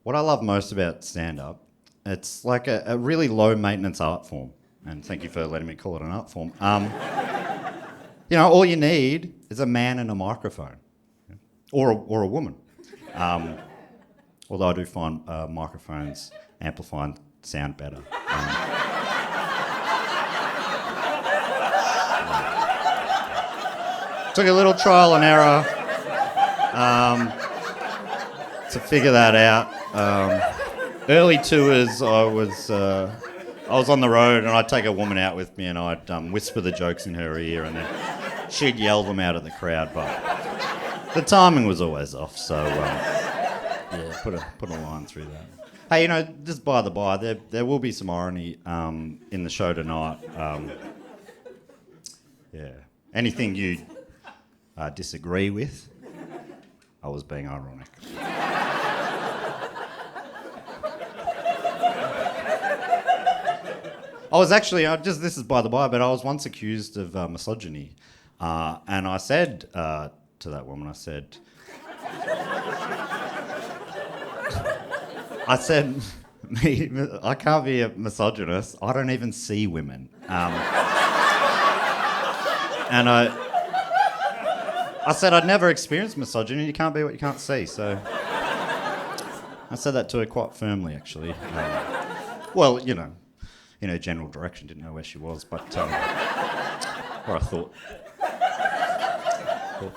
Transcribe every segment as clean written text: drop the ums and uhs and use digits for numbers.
what I love most about stand-up, it's like a really low-maintenance art form. And thank you for letting me call it an art form. All you need is a man and a microphone, or a woman. Although I do find microphones amplifying sound better. Took a little trial and error to figure that out. Early tours, I was on the road and I'd take a woman out with me and I'd whisper the jokes in her ear and then she'd yell them out at the crowd, but the timing was always off, so put a line through that. Hey, just by the by, there will be some irony in the show tonight. Anything you disagree with, I was being ironic. I was actually, this is by the by, but I was once accused of misogyny. And I said to that woman, I said, I can't be a misogynist. I don't even see women. And I said I'd never experienced misogyny. You can't be what you can't see. So I said that to her quite firmly, actually. In her general direction, didn't know where she was, but or I thought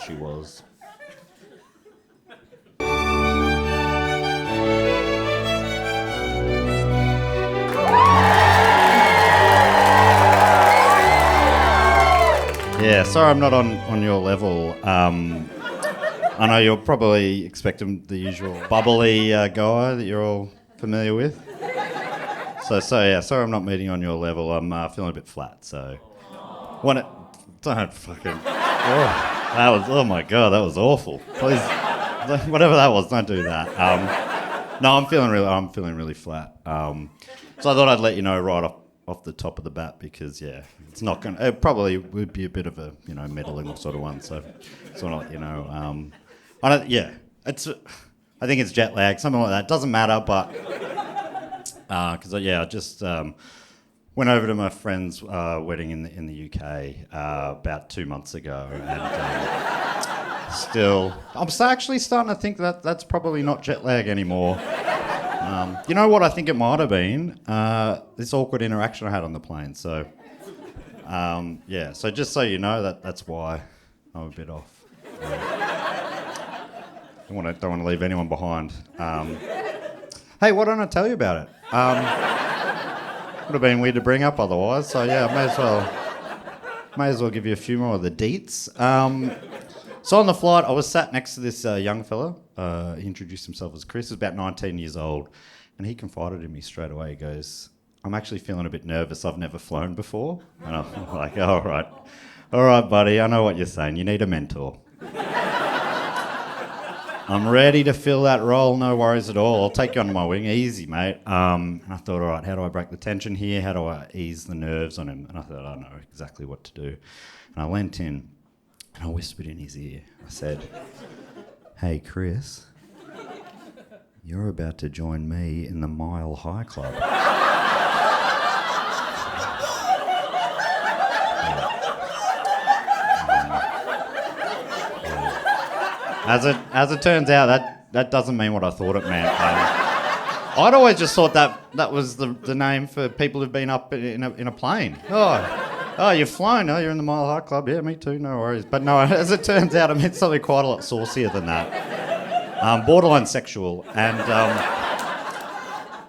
she was. Yeah, sorry I'm not on your level. I know you're probably expecting the usual bubbly guy that you're all familiar with. So sorry I'm not meeting on your level. I'm feeling a bit flat, so... Don't fucking... Oh my God, that was awful. Please, whatever that was, don't do that. No, I'm feeling really flat. So I thought I'd let you know right off the top of the bat because, it's not going to... It probably would be a bit of a, meddling sort of one, so just want to let you know. I think it's jet lag, something like that. Doesn't matter, but... Because I just went over to my friend's wedding in the UK about 2 months ago, and I'm actually starting to think that that's probably not jet lag anymore. You know what I think it might have been? This awkward interaction I had on the plane. So, so just so you know, that's why I'm a bit off. Don't want to leave anyone behind. Hey, why don't I tell you about it? Would have been weird to bring up otherwise, so may as well give you a few more of the deets. So on the flight, I was sat next to this young fella. He introduced himself as Chris. He was about 19 years old, and he confided in me straight away. He goes, "I'm actually feeling a bit nervous. I've never flown before." And I'm like, all right, buddy. I know what you're saying. You need a mentor. I'm ready to fill that role, no worries at all. I'll take you under my wing, easy, mate. And I thought, all right, how do I break the tension here? How do I ease the nerves on him? And I thought, I know exactly what to do. And I leant in and I whispered in his ear. I said, "Hey, Chris, you're about to join me in the Mile High Club." As it turns out, that doesn't mean what I thought it meant. I'd always just thought that was the name for people who've been up in a plane. Oh, you've flown. Oh, you're in the Mile High Club. Yeah, me too. No worries. But no, as it turns out, it meant something quite a lot saucier than that. Borderline sexual. And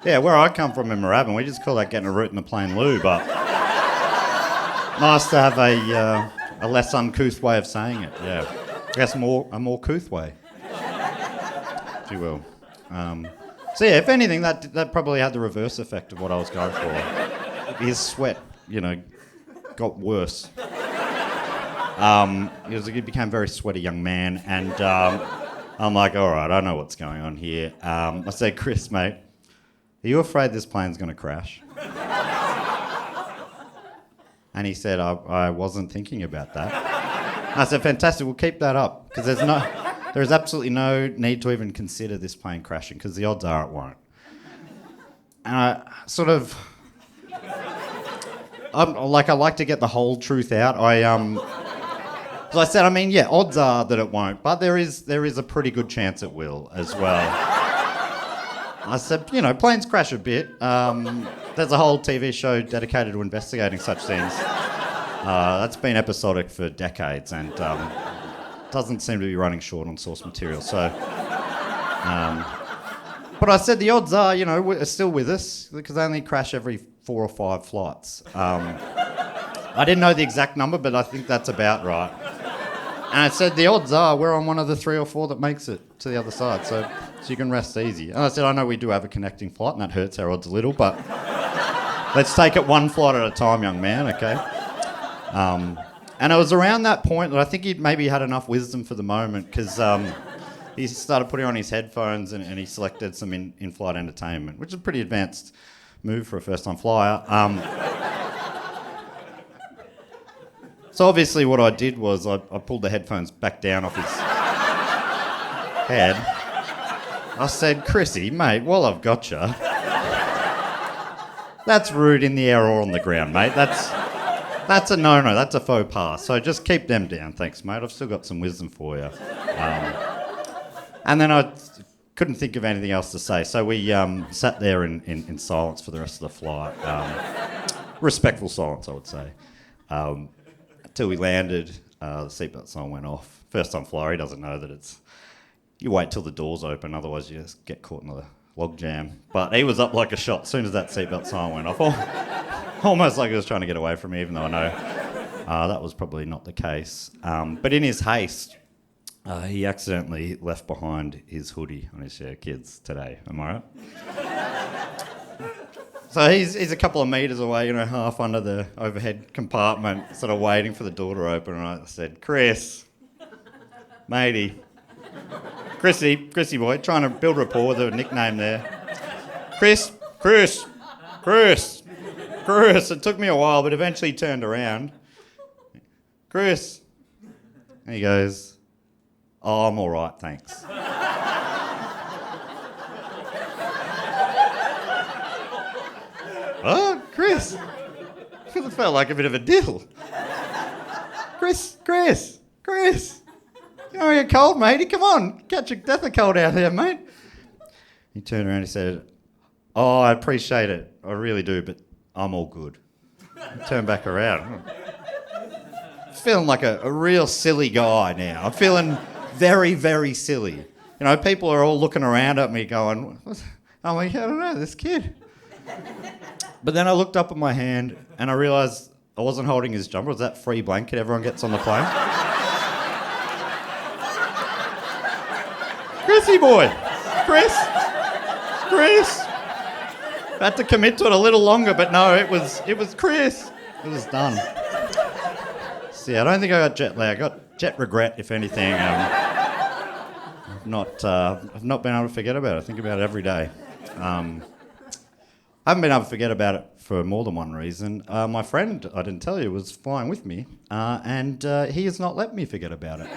where I come from in Moorabbin, we just call that getting a root in the plain loo. But nice to have a less uncouth way of saying it. Yeah. I guess a more couth way, if you will. If anything, that probably had the reverse effect of what I was going for. His sweat, got worse. He became a very sweaty young man, and I'm like, all right, I know what's going on here. I said, "Chris, mate, are you afraid this plane's going to crash?" And he said, I wasn't thinking about that. I said, "Fantastic, we'll keep that up, because There is absolutely no need to even consider this plane crashing because the odds are it won't. And I like to get the whole truth out. As I said, odds are that it won't, but there is a pretty good chance it will as well. I said, planes crash a bit. There's a whole TV show dedicated to investigating such things. That's been episodic for decades and doesn't seem to be running short on source material. So, but I said the odds are, are still with us because they only crash every 4 or 5 flights. I didn't know the exact number, but I think that's about right. And I said the odds are we're on one of the 3 or 4 that makes it to the other side, so you can rest easy. And I said I know we do have a connecting flight, and that hurts our odds a little, but let's take it one flight at a time, young man. Okay. And it was around that point that I think he'd maybe had enough wisdom for the moment because he started putting on his headphones and he selected some in-flight entertainment, which is a pretty advanced move for a first-time flyer. So obviously what I did was I pulled the headphones back down off his head. I said, Chrissy, mate, while I've got you, that's rude in the air or on the ground, mate. That's a no-no. That's a faux pas. So just keep them down, thanks, mate. I've still got some wisdom for you. And then I couldn't think of anything else to say. So we sat there in silence for the rest of the flight. Respectful silence, I would say. Until we landed, the seatbelt sign went off. First time flyer, he doesn't know that it's... You wait till the doors open, otherwise you just get caught in the log jam. But he was up like a shot as soon as that seatbelt sign went off. Almost like he was trying to get away from me, even though I know that was probably not the case. But in his haste, he accidentally left behind his hoodie on his share kids today. Am I right? So he's a couple of metres away, half under the overhead compartment, sort of waiting for the door to open. And I said, Chris, matey, Chrissy boy, trying to build rapport with a nickname there. Chris. It took me a while, but eventually he turned around. Chris. And he goes, oh, I'm all right, thanks. Oh, Chris. It felt like a bit of a deal. Chris. You're cold, matey. Come on, catch a death of cold out there, mate. He turned around and he said, oh, I appreciate it. I really do, but I'm all good. He turned back around. I'm feeling like a real silly guy now. I'm feeling very, very silly. People are all looking around at me going, I'm like, I don't know, this kid. But then I looked up at my hand and I realised I wasn't holding his jumper. It was that free blanket everyone gets on the plane. Chrissy boy. Chris. Had to commit to it a little longer, but no, it was Chris. It was done. See, I don't think I got jet lag. I got jet regret, if anything. I've not been able to forget about it. I think about it every day. I haven't been able to forget about it for more than one reason. My friend, I didn't tell you, was flying with me, and he has not let me forget about it.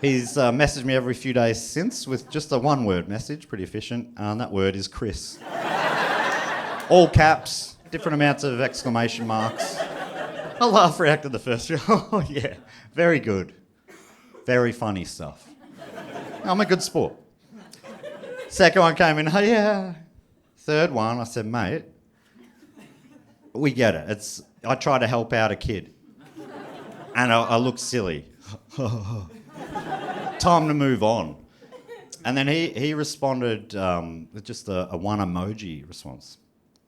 He's messaged me every few days since with just a one-word message, pretty efficient, and that word is Chris. All caps, different amounts of exclamation marks. I laugh reacted the first year. Oh, yeah, very good. Very funny stuff. I'm a good sport. Second one came in, oh, yeah. Third one, I said, mate, we get it. I try to help out a kid. And I look silly. Time to move on. And then he responded with just a one emoji response.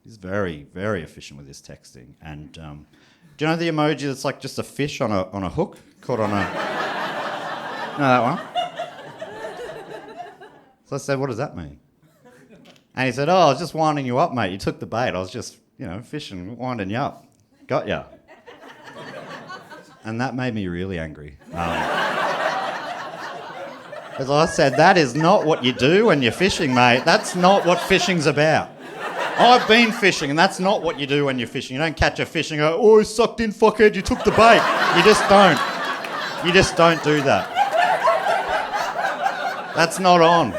He's very, very efficient with his texting. And do you know the emoji that's like just a fish on a hook caught on a... You know that one? So I said, what does that mean? And he said, oh, I was just winding you up, mate. You took the bait. I was just, fishing, winding you up. Got ya. And that made me really angry. As I said, that is not what you do when you're fishing, mate. That's not what fishing's about. I've been fishing, and that's not what you do when you're fishing. You don't catch a fish and go, oh, sucked in, fuckhead, you took the bait. You just don't. You just don't do that. That's not on.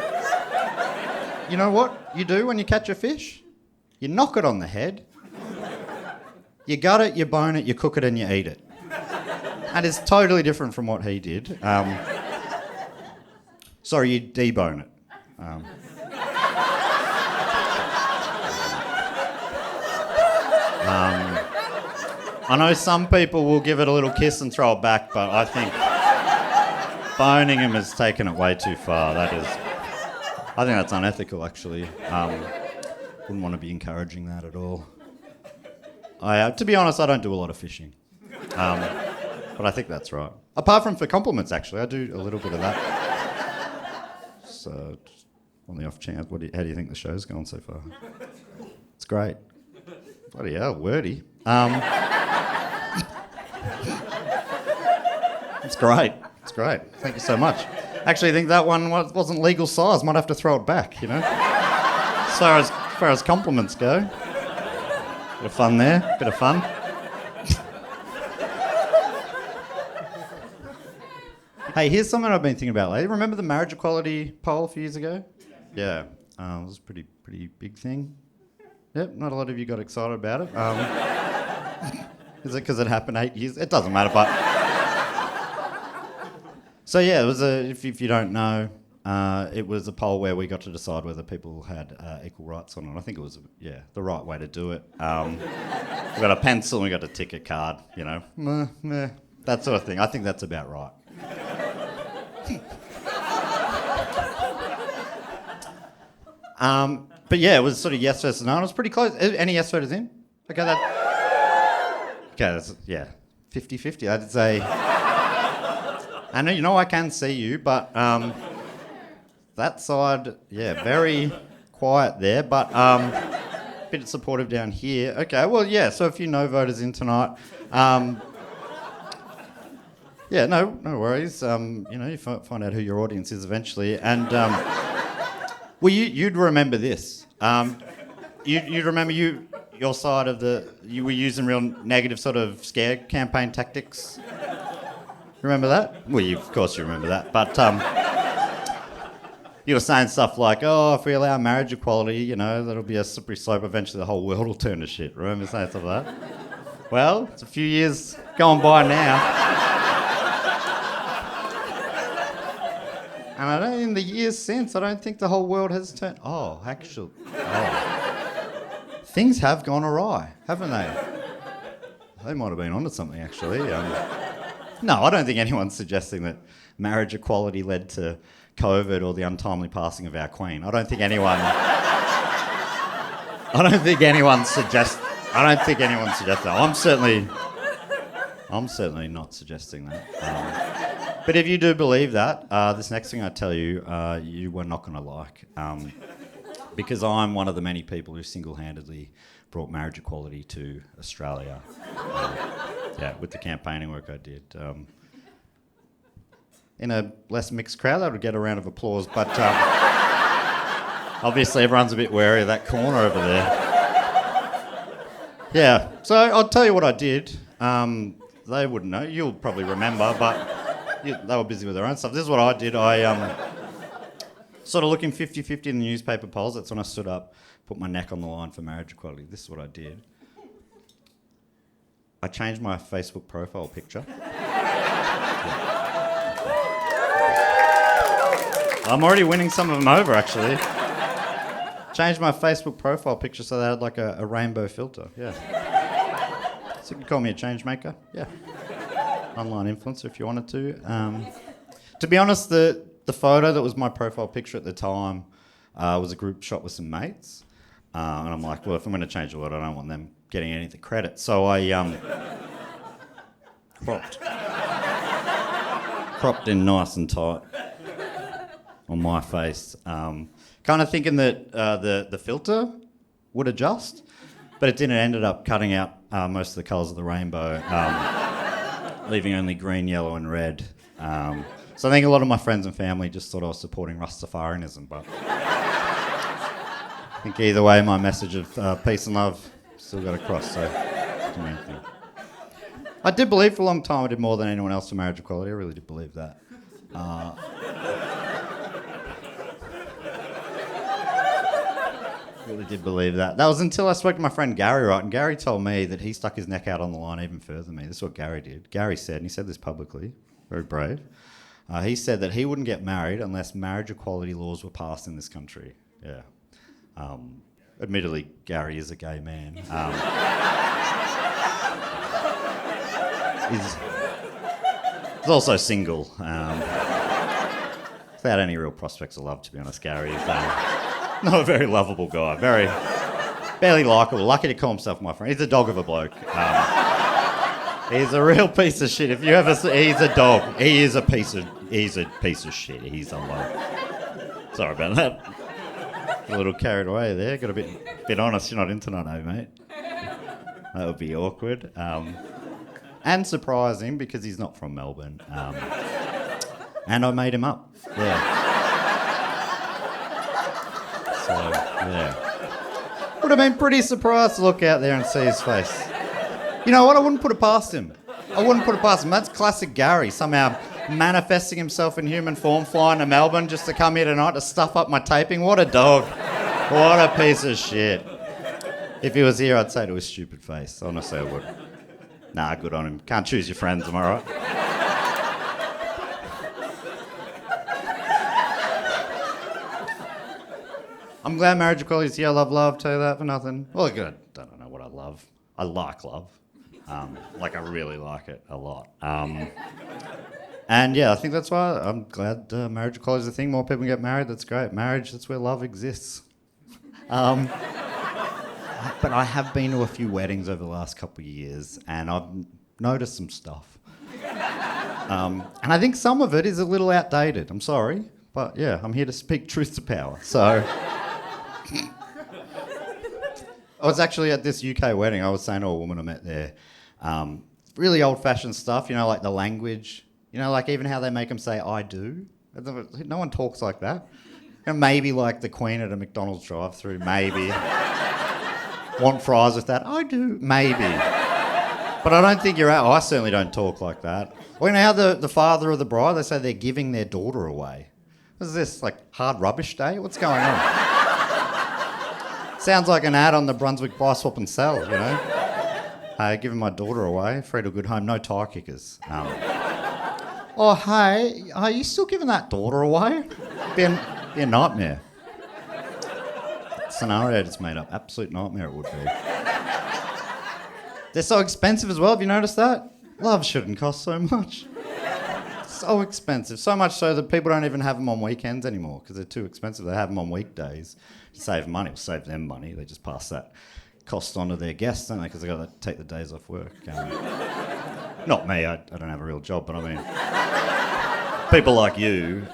You know what you do when you catch a fish? You knock it on the head. You gut it, you bone it, you cook it and you eat it. And it's totally different from what he did. Sorry, you debone it. I know some people will give it a little kiss and throw it back, but I think boning him has taken it way too far. I think that's unethical, actually. Wouldn't want to be encouraging that at all. To be honest, I don't do a lot of fishing. But I think that's right. Apart from for compliments, actually. I do a little bit of that. So, on the off chance, how do you think the show's gone so far? It's great. Bloody hell, wordy. It's great. It's great. Thank you so much. Actually, I think that one wasn't legal size. Might have to throw it back, you know? As far as compliments go. Bit of fun there. Bit of fun. Hey, here's something I've been thinking about lately. Remember the marriage equality poll a few years ago? Yeah. It was a pretty big thing. Yep, not a lot of you got excited about it. Is it because it happened 8 years? It doesn't matter, but... So yeah, it was if you don't know, it was a poll where we got to decide whether people had equal rights or not. I think it was, the right way to do it. We got a pencil and we got a ticket card, you know, that sort of thing. I think that's about right. But yeah, it was sort of yes versus no. It was pretty close. Any yes voters in? Okay, that's 50-50. I'd say. I know I can see you, but that side, very quiet there, but a bit supportive down here. Okay, well, so a few no voters in tonight. No worries. You find out who your audience is eventually, and well, you'd remember this. You'd remember your side of you were using real negative sort of scare campaign tactics. Remember that? Well, of course you remember that. But you were saying stuff like, if we allow marriage equality, that'll be a slippery slope. Eventually the whole world will turn to shit. Remember saying stuff like that? Well, it's a few years gone by now. And in the years since, I don't think the whole world has turned... Things have gone awry, haven't they? They might have been onto something, actually. No, I don't think anyone's suggesting that marriage equality led to COVID or the untimely passing of our Queen. I don't think anyone suggests that. I'm certainly not suggesting that. But if you do believe that, this next thing I tell you, you were not going to like. Because I'm one of the many people who single-handedly brought marriage equality to Australia. With the campaigning work I did. In a less mixed crowd, that would get a round of applause, but obviously everyone's a bit wary of that corner over there. So I'll tell you what I did. They wouldn't know. You'll probably remember, but they were busy with their own stuff. This is what I did. I sort of looking 50-50 in the newspaper polls. That's when I stood up, put my neck on the line for marriage equality. This is what I did. I changed my Facebook profile picture. I'm already winning some of them over, actually. Changed my Facebook profile picture so they had like a rainbow filter. So you can call me a change maker. Online influencer if you wanted to. To be honest, the photo that was my profile picture at the time was a group shot with some mates. And I'm like, well, if I'm going to change the world, I don't want them getting any of the credit. So I cropped in nice and tight on my face. Kind of thinking that the filter would adjust, but it didn't. It ended up cutting out most of the colours of the rainbow, leaving only green, yellow and red. So I think a lot of my friends and family just thought I was supporting Rastafarianism, but I think either way my message of peace and love still got across, so it's the main thing. I did believe for a long time I did more than anyone else for marriage equality. I really did believe that. really did believe that. That was until I spoke to my friend Gary, right? And Gary told me that he stuck his neck out on the line even further than me. This is what Gary did. Gary said, and he said this publicly, very brave. He said that he wouldn't get married unless marriage equality laws were passed in this country. Yeah. Admittedly, Gary is a gay man. He's also single. Without any real prospects of love, to be honest, Gary is not a very lovable guy. Barely likeable. Lucky to call himself my friend. He's a dog of a bloke. He's a real piece of shit. If you ever see, he's a dog. He's a piece of shit. He's a love. Sorry about that. A little carried away there. Got a bit honest. You're not into tonight, eh, mate? That would be awkward. And surprising because he's not from Melbourne. And I made him up. Yeah. So, yeah. Would have been pretty surprised to look out there and see his face. You know what? I wouldn't put it past him. That's classic Gary, somehow manifesting himself in human form, flying to Melbourne just to come here tonight to stuff up my taping. What a dog. What a piece of shit. If he was here, I'd say to his stupid face. Honestly, I would. Nah, good on him. Can't choose your friends, am I right? I'm glad marriage equality is here. I love love. Tell you that for nothing. Well, I don't know what I love. I like love. I really like it a lot. And yeah, I think that's why I'm glad marriage equality is a thing. More people get married. That's great. Marriage, that's where love exists. But I have been to a few weddings over the last couple of years, and I've noticed some stuff. And I think some of it is a little outdated. I'm sorry, but yeah, I'm here to speak truth to power. So. I was actually at this UK wedding. I was saying to a woman I met there, really old-fashioned stuff, like the language, even how they make them say "I do." No one talks like that. Maybe like the Queen at a McDonald's drive-through, maybe. Want fries with that? I do, maybe. But I don't think you're out. I certainly don't talk like that. Well, how the father of the bride, they say they're giving their daughter away. What is this, hard rubbish day? What's going on? Sounds like an ad on the Brunswick Buy, Swap and Sell, Hey, giving my daughter away, free to a good home, no tire kickers. Oh, hey, are you still giving that daughter away? Be a nightmare. Scenario just made up. Absolute nightmare it would be. They're so expensive as well, have you noticed that? Love shouldn't cost so much. So expensive. So much so that people don't even have them on weekends anymore because they're too expensive. They have them on weekdays to save money. Or save them money. They just pass that cost on to their guests, don't they? Because they've got to take the days off work. Not me. I don't have a real job, but I mean, people like you.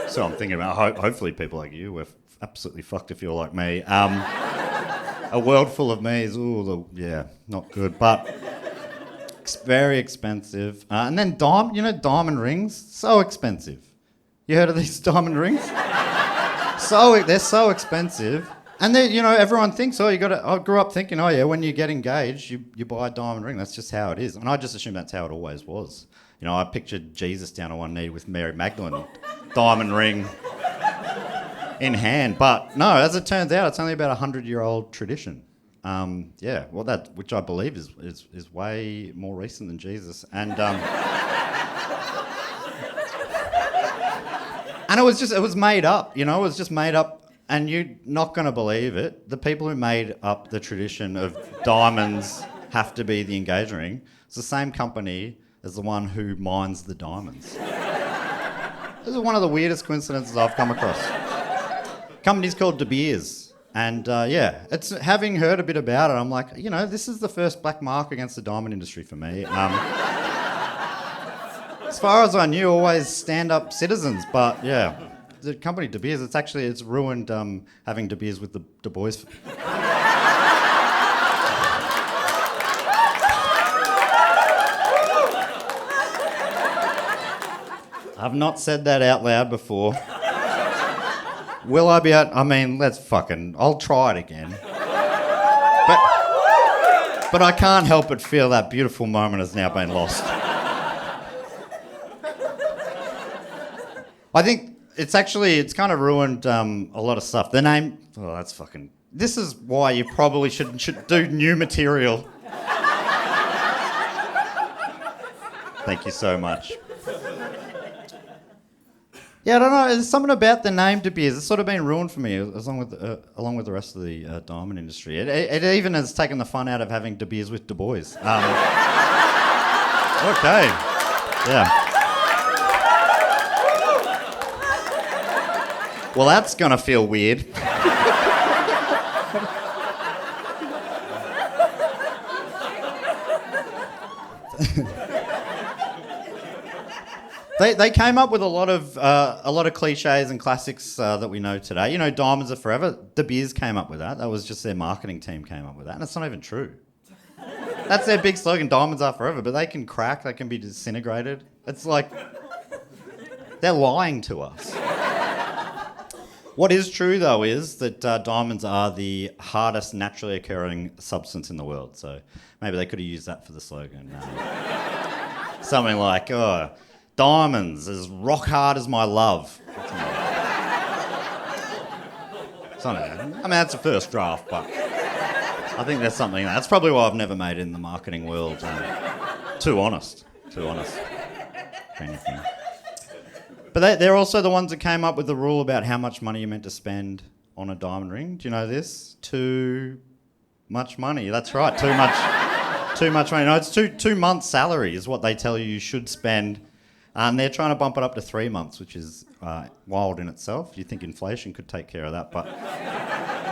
So I'm thinking about hopefully people like you. We're absolutely fucked if you're like me. A world full of me is, not good. But it's very expensive. And then diamond rings, so expensive. You heard of these diamond rings? They're so expensive. And then, everyone thinks, I grew up thinking, when you get engaged, you buy a diamond ring. That's just how it is. And I just assumed that's how it always was. I pictured Jesus down on one knee with Mary Magdalene, diamond ring in hand. But no, as it turns out, it's only about 100-year-old tradition. Which I believe is way more recent than Jesus. And and it was made up, it was just made up. And you're not going to believe it. The people who made up the tradition of diamonds have to be the engagement ring, it's the same company as the one who mines the diamonds. This is one of the weirdest coincidences I've come across. Company's called De Beers. And it's having heard a bit about it, I'm like, this is the first black mark against the diamond industry for me. As far as I knew, always stand-up citizens, but yeah. The company De Beers, it's ruined having De Beers with the Du Bois. I've not said that out loud before. Will I be out? I mean, I'll try it again. But I can't help but feel that beautiful moment has now been lost. I think It's kind of ruined a lot of stuff. The name, this is why you probably should do new material. Thank you so much. Yeah, I don't know. There's something about the name De Beers. It's sort of been ruined for me, along with the rest of the diamond industry. It even has taken the fun out of having De Beers with Du Bois. Okay. Yeah. Well, that's gonna feel weird. They came up with a lot of cliches and classics that we know today. You know, diamonds are forever. De Beers came up with that. That was just their marketing team came up with that, and it's not even true. That's their big slogan: diamonds are forever. But they can crack. They can be disintegrated. It's like they're lying to us. What is true, though, is that diamonds are the hardest naturally occurring substance in the world. So maybe they could have used that for the slogan. Something like, diamonds as rock hard as my love. I mean, that's a first draft, but I think there's something. That's probably why I've never made it in the marketing world. Too honest. If anything. But they're also the ones that came up with the rule about how much money you're meant to spend on a diamond ring. Do you know this? Too much money. That's right. Too much money. No, it's 2 months' salary is what they tell you should spend. And they're trying to bump it up to 3 months, which is wild in itself. You think inflation could take care of that, but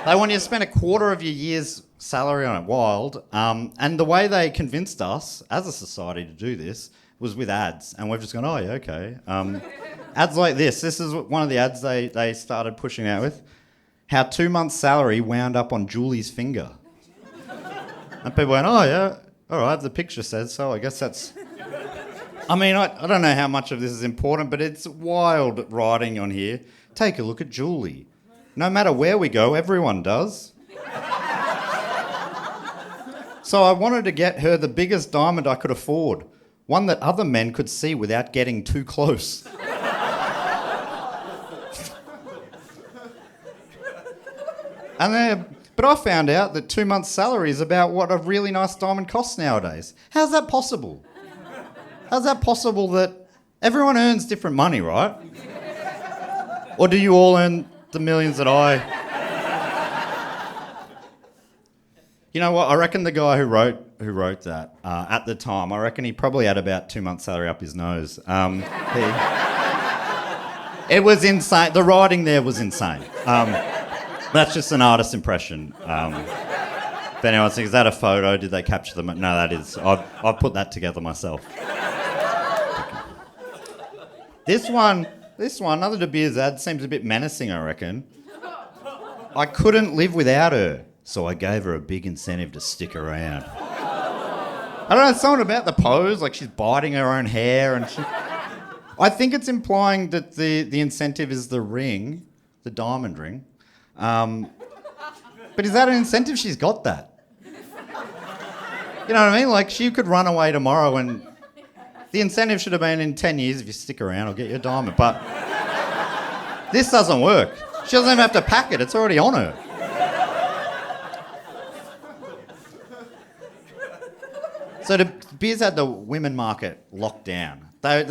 they want you to spend a quarter of your year's salary on it. Wild. And the way they convinced us as a society to do this was with ads, and we've just gone, oh yeah, okay. Ads like this. This is one of the ads they started pushing out with. How 2 months' salary wound up on Julie's finger. And people went, oh yeah, all right, the picture says so. I guess that's... I mean, I don't know how much of this is important, but it's wild writing on here. Take a look at Julie. No matter where we go, everyone does. So I wanted to get her the biggest diamond I could afford. One that other men could see without getting too close. But I found out that 2 months' salary is about what a really nice diamond costs nowadays. How's that possible? How's that possible that everyone earns different money, right? Or do you all earn the millions that I... You know what? I reckon the guy who wrote that at the time, I reckon he probably had about 2 months' salary up his nose. It was insane. The writing there was insane. That's just an artist's impression. If anyone thinks, is that a photo? Did they capture them? No, that is. I've put that together myself. This one, another De Beers ad, seems a bit menacing, I reckon. I couldn't live without her, so I gave her a big incentive to stick around. I don't know, something about the pose, like she's biting her own hair, and I think it's implying that the incentive is the ring, the diamond ring. But is that an incentive? She's got that. You know what I mean? Like, she could run away tomorrow and the incentive should have been in 10 years, if you stick around, I'll get you a diamond. But this doesn't work. She doesn't even have to pack it. It's already on her. So De Beers had the women market locked down. They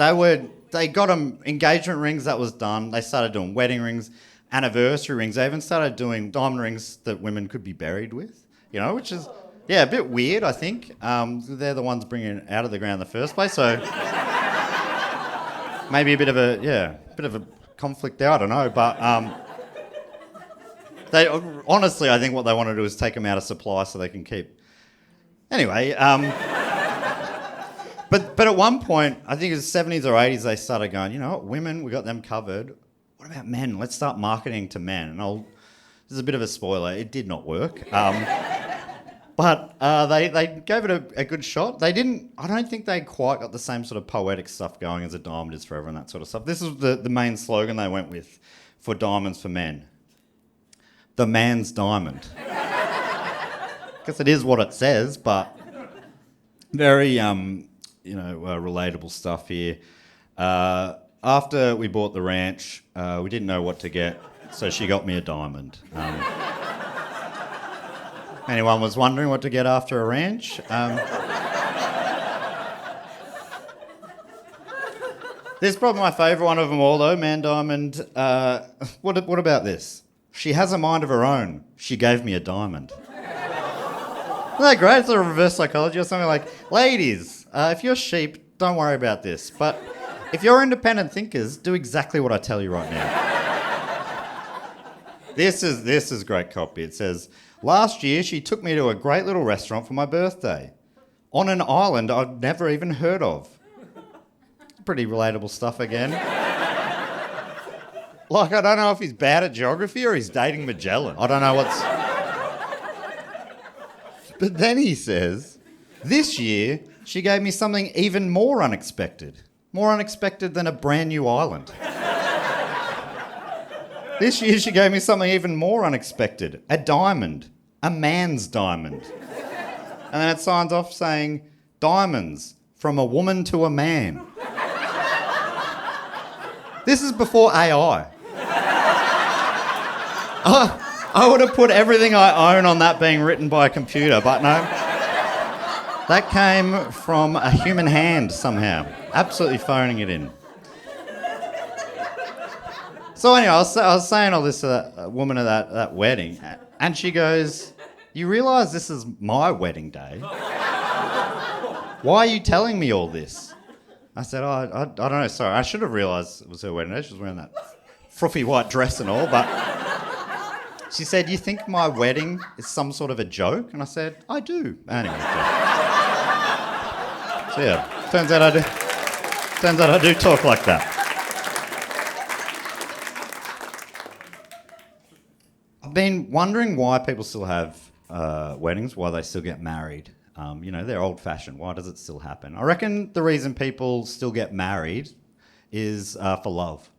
got them engagement rings, that was done. They started doing wedding rings, anniversary rings. They even started doing diamond rings that women could be buried with, you know, which is, yeah, a bit weird, I think. They're the ones bringing it out of the ground in the first place, so maybe a bit of a conflict there, I don't know. But they honestly, I think what they want to do is take them out of supply so they can keep... Anyway, but at one point, I think it was 70s or 80s, they started going, you know what, women, we got them covered. What about men? Let's start marketing to men. And this is a bit of a spoiler. It did not work. But they gave it a good shot. I don't think they quite got the same sort of poetic stuff going as a diamond is forever and that sort of stuff. This is the main slogan they went with for Diamonds for Men. The man's diamond. Guess it is what it says, but very, relatable stuff here. after we bought the ranch, we didn't know what to get, so she got me a diamond. Anyone was wondering what to get after a ranch? This is probably my favourite one of them all, though, Man Diamond. What about this? She has a mind of her own. She gave me a diamond. Isn't that great? It's a reverse psychology or something like, ladies, if you're sheep, don't worry about this. But if you're independent thinkers, do exactly what I tell you right now. This is great copy. It says, last year she took me to a great little restaurant for my birthday on an island I'd never even heard of. Pretty relatable stuff again. Like, I don't know if he's bad at geography or he's dating Magellan. I don't know what's... But then he says, this year, she gave me something even more unexpected. More unexpected than a brand new island. This year, she gave me something even more unexpected. A diamond. A man's diamond. And then it signs off saying, diamonds, from a woman to a man. This is before AI. I would have put everything I own on that being written by a computer, but no. That came from a human hand somehow. Absolutely phoning it in. So anyway, I was saying all this to that woman at that wedding, and she goes, you realise this is my wedding day? Why are you telling me all this? I said, I don't know, sorry, I should have realised it was her wedding day. She was wearing that fruffy white dress and all, but... She said, you think my wedding is some sort of a joke? And I said, I do. Anyway. So yeah, turns out I do talk like that. I've been wondering why people still have weddings, why they still get married. They're old-fashioned. Why does it still happen? I reckon the reason people still get married is for love.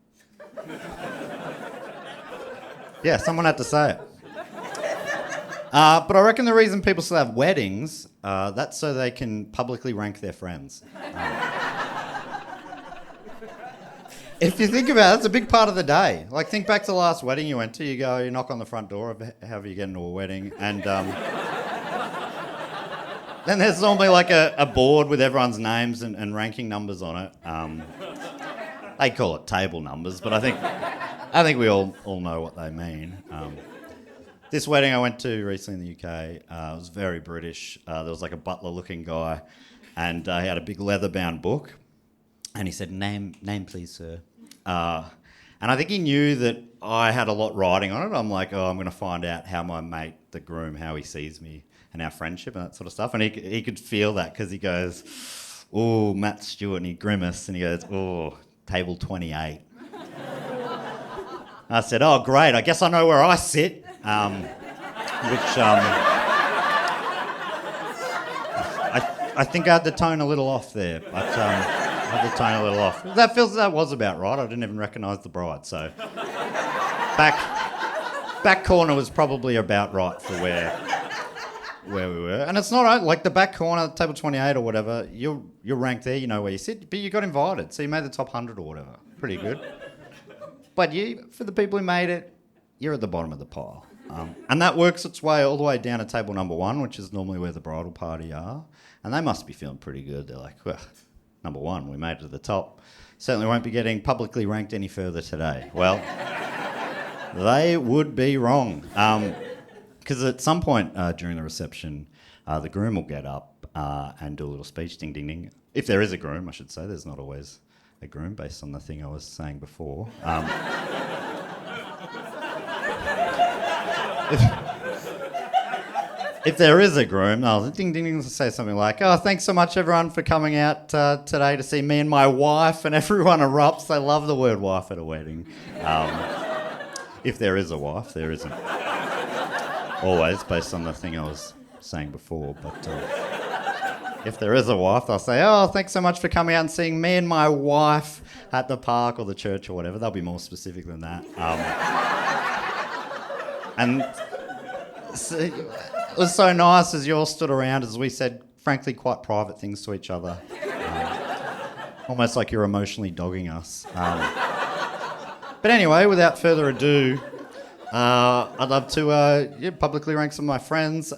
Yeah, someone had to say it. But I reckon the reason people still have weddings, that's so they can publicly rank their friends. If you think about it, that's a big part of the day. Like, think back to the last wedding you went to. You go, you knock on the front door of however you get into a wedding, and then there's normally like a board with everyone's names and ranking numbers on it. They call it table numbers, but I think we all know what they mean. This wedding I went to recently in the UK, it was very British. There was like a butler-looking guy, and he had a big leather-bound book, and he said, name please, sir. And I think he knew that I had a lot riding on it. I'm like, I'm going to find out how my mate, the groom, how he sees me and our friendship and that sort of stuff. And he could feel that because he goes, oh, Matt Stewart, and he grimaced, and he goes, oh, table 28. I said, oh, great, I guess I know where I sit. I think I had the tone a little off there, but I had the tone a little off. That was about right. I didn't even recognise the bride, so back corner was probably about right for where we were. And it's not like the back corner, table 28 or whatever. You're ranked there, you know where you sit, but you got invited, so you made the top 100 or whatever. Pretty good. But for the people who made it, you're at the bottom of the pile. And that works its way all the way down to table number 1, which is normally where the bridal party are. And they must be feeling pretty good. They're like, well, number 1, we made it to the top. Certainly won't be getting publicly ranked any further today. Well, they would be wrong. Because at some point during the reception, the groom will get up and do a little speech, ding, ding, ding. If there is a groom, I should say. There's not always a groom, based on the thing I was saying before. If there is a groom, they'll ding, ding, ding, say something like, oh, thanks so much, everyone, for coming out today to see me and my wife, and everyone erupts. They love the word wife at a wedding. If there is a wife, there isn't. Always, based on the thing I was saying before, but... if there is a wife, they'll say, oh, thanks so much for coming out and seeing me and my wife at the park or the church or whatever. They'll be more specific than that. And so, it was so nice as you all stood around as we said, frankly, quite private things to each other. almost like you're emotionally dogging us. But anyway, without further ado, I'd love to publicly rank some of my friends.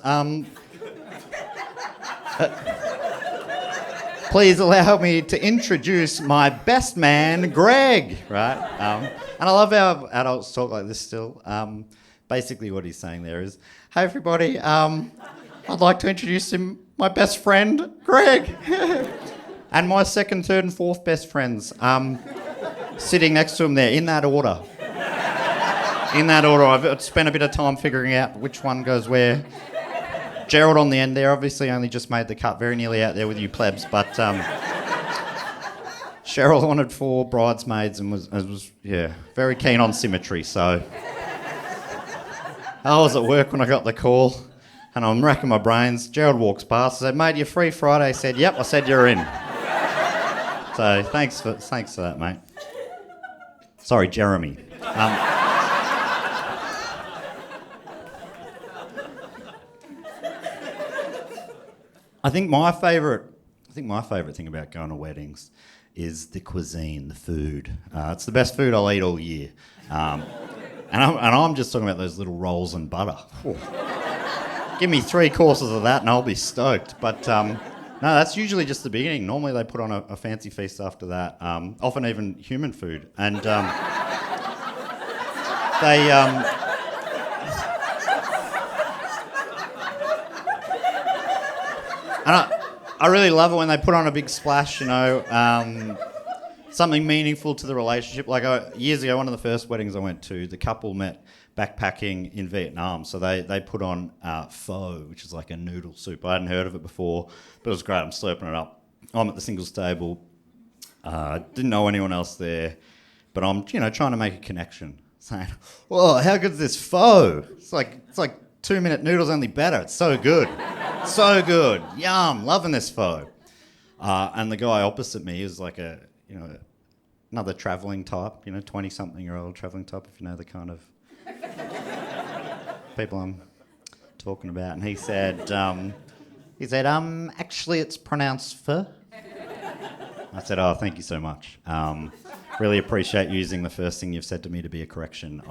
Please allow me to introduce my best man, Greg, right? And I love how adults talk like this still. Basically what he's saying there is, hey everybody, I'd like to introduce my best friend, Greg. And my second, third and fourth best friends, sitting next to him there, in that order. In that order. I've spent a bit of time figuring out which one goes where. Gerald on the end there, obviously only just made the cut, very nearly out there with you plebs, but Cheryl wanted 4 bridesmaids and was very keen on symmetry, so I was at work when I got the call and I'm racking my brains. Gerald walks past, I said, mate, you free Friday? He said, yep, I said you're in. So thanks for that, mate. Sorry, Jeremy. I think my favourite thing about going to weddings is the cuisine, the food. It's the best food I'll eat all year. And I'm just talking about those little rolls and butter. Whew. Give me 3 courses of that and I'll be stoked. But no, that's usually just the beginning. Normally they put on a fancy feast after that, often even human food. And they... And I really love it when they put on a big splash, something meaningful to the relationship. Like years ago, one of the first weddings I went to, the couple met backpacking in Vietnam. So they put on pho, which is like a noodle soup. I hadn't heard of it before, but it was great. I'm slurping it up. I'm at the singles table. Didn't know anyone else there, but I'm trying to make a connection. Saying, "Whoa, how good is this pho? It's like 2-minute noodles, only better. It's so good." So good, yum, loving this pho. And the guy opposite me is like another travelling type, 20-something-year-old travelling type, if you know the kind of people I'm talking about. And he said, actually it's pronounced pho. I said, oh, thank you so much. Really appreciate using the first thing you've said to me to be a correction.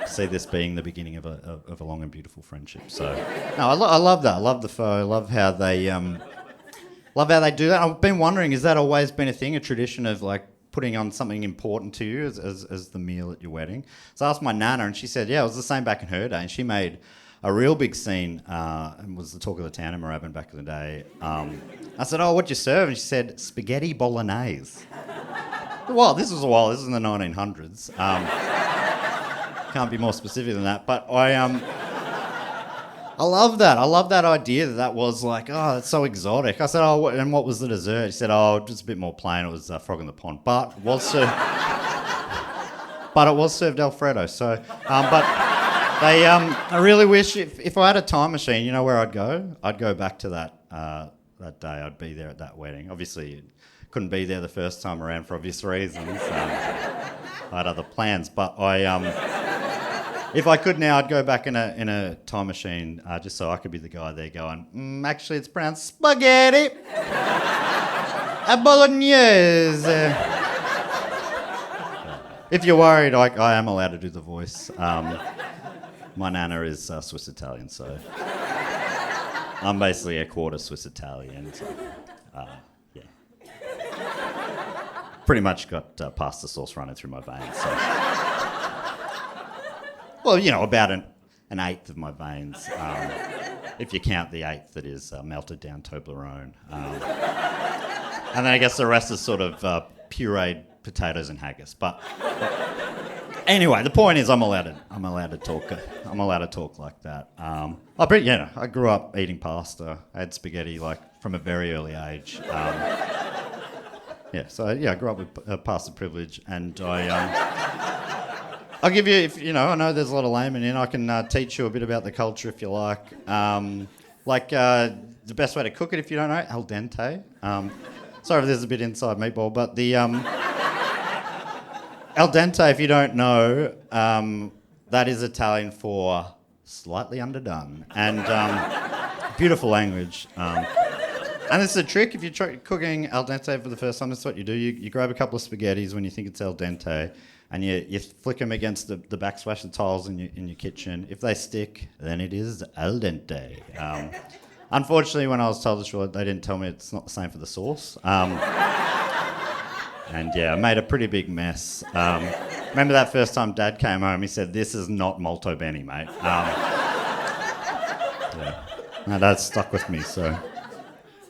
See this being the beginning of a long and beautiful friendship. So, no, I love that. I love the pho. I love how they do that. I've been wondering, has that always been a thing, a tradition of like putting on something important to you as the meal at your wedding? So I asked my nana, and she said, yeah, it was the same back in her day, and she made a real big scene and was the talk of the town in Moorabbin back in the day. I said, oh, what'd you serve? And she said, spaghetti bolognese. Well, this is in the 1900s. Can't be more specific than that, but I love that. I love that idea that was like, oh, that's so exotic. I said, oh, and what was the dessert? He said, oh, just a bit more plain. It was frog in the pond, but it was served Alfredo. So, but they, I really wish if I had a time machine, you know where I'd go? I'd go back to that day. I'd be there at that wedding. Obviously, couldn't be there the first time around for obvious reasons. I had other plans, but if I could now, I'd go back in a time machine just so I could be the guy there going, actually, it's pronounced spaghetti, a bolognese. If you're worried, I am allowed to do the voice. My nana is Swiss Italian, so I'm basically a quarter Swiss Italian. So, yeah, pretty much got pasta sauce running through my veins. So. Well, about an eighth of my veins, if you count the eighth that is melted down Toblerone. And then I guess the rest is sort of pureed potatoes and haggis. But anyway, the point is I'm allowed to talk like that. I grew up eating pasta. I had spaghetti from a very early age. I grew up with pasta privilege, and I'll give you, I know there's a lot of laymen in. I can teach you a bit about the culture if you like. The best way to cook it, if you don't know, al dente. Sorry if there's a bit inside meatball, but the al dente, if you don't know, that is Italian for slightly underdone. And beautiful language. And this is a trick. If you're cooking al dente for the first time, this is what you do. You grab a couple of spaghettis when you think it's al dente, and you flick them against the backsplash, the tiles in your kitchen. If they stick, then it is al dente. Unfortunately, when I was told this, they didn't tell me it's not the same for the sauce. And yeah, I made a pretty big mess. Remember that first time Dad came home, he said, "This is not molto bene, mate." Yeah. No, that's stuck with me, so...